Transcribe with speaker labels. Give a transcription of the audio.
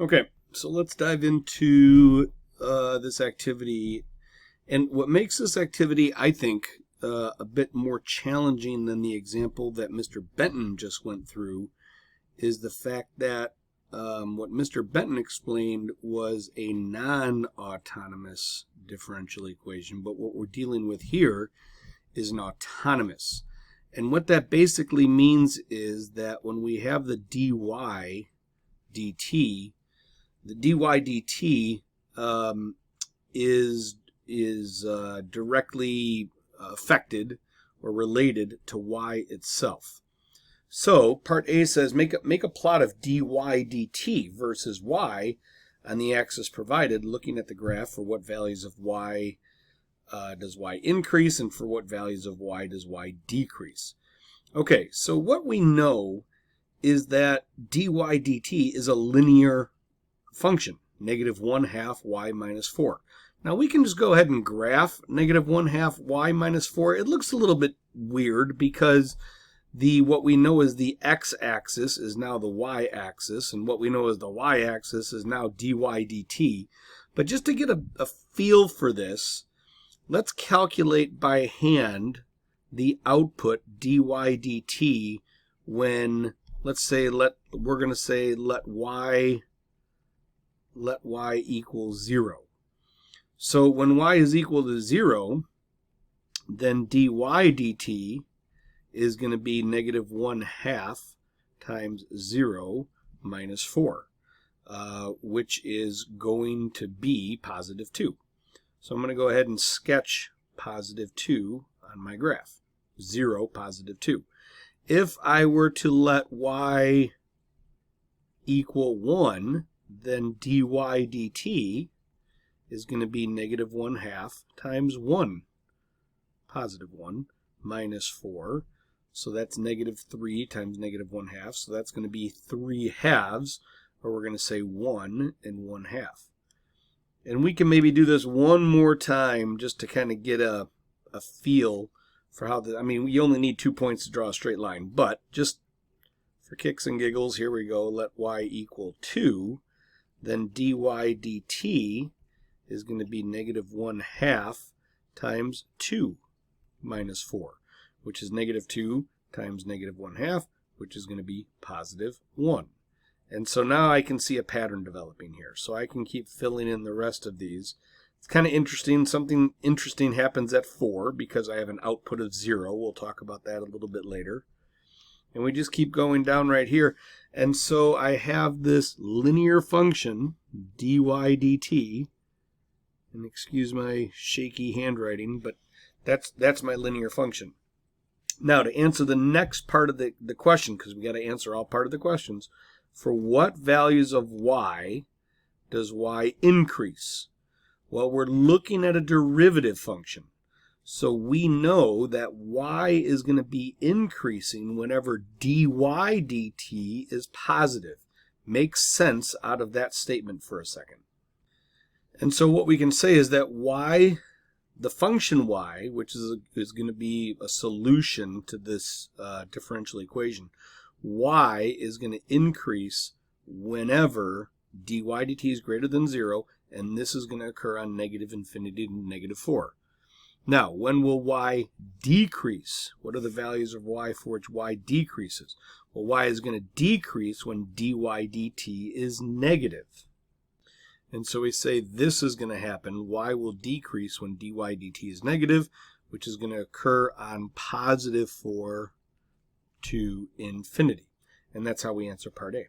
Speaker 1: Okay, so let's dive into this activity. And what makes this activity, I think, a bit more challenging than the example that Mr. Benton just went through is the fact that what Mr. Benton explained was a non-autonomous differential equation, but what we're dealing with here is an autonomous. And what that basically means is that when we have the dy dt, the dy dt is directly affected or related to y itself. So part A says make a plot of dy dt versus y on the axis provided, looking at the graph for what values of y does y increase and for what values of y does y decrease. Okay, so what we know is that dy dt is a linear function, -1/2 y minus 4. Now we can just go ahead and graph -1/2 y minus 4. It looks a little bit weird because what we know is the x-axis is now the y-axis, and what we know is the y-axis is now dy dt. But just to get a feel for this, let's calculate by hand the output dy dt when, let's say, let y equal 0. So when y is equal to 0, then dy dt is going to be -1/2 times 0 minus 4, which is going to be +2. So I'm going to go ahead and sketch +2 on my graph. 0, +2. If I were to let y equal 1, then dy dt is going to be -1/2 times 1, +1, minus 4. So that's -3 times -1/2. So that's going to be 3/2, or we're going to say 1 1/2. And we can maybe do this one more time just to kind of get a feel for how you only need 2 points to draw a straight line, but just for kicks and giggles, here we go. Let y equal 2, then dy dt is going to be -1/2 times 2 minus 4, which is -2 times -1/2, which is going to be +1. And so now I can see a pattern developing here. So I can keep filling in the rest of these. It's kind of interesting. Something interesting happens at 4 because I have an output of 0. We'll talk about that a little bit later. And we just keep going down right here. And so I have this linear function, dy dt. And excuse my shaky handwriting, but that's my linear function. Now to answer the next part of the question, because we got to answer all part of the questions, for what values of y does y increase? Well, we're looking at a derivative function. So we know that y is going to be increasing whenever dy dt is positive. Makes sense out of that statement for a second. And so what we can say is that y, the function y, which is going to be a solution to this differential equation, y is going to increase whenever dy dt is greater than 0, and this is going to occur on -∞ to -4. Now, when will y decrease? What are the values of y for which y decreases? Well, y is going to decrease when dy dt is negative. And so we say this is going to happen. Y will decrease when dy dt is negative, which is going to occur on +4 to infinity. And that's how we answer part A.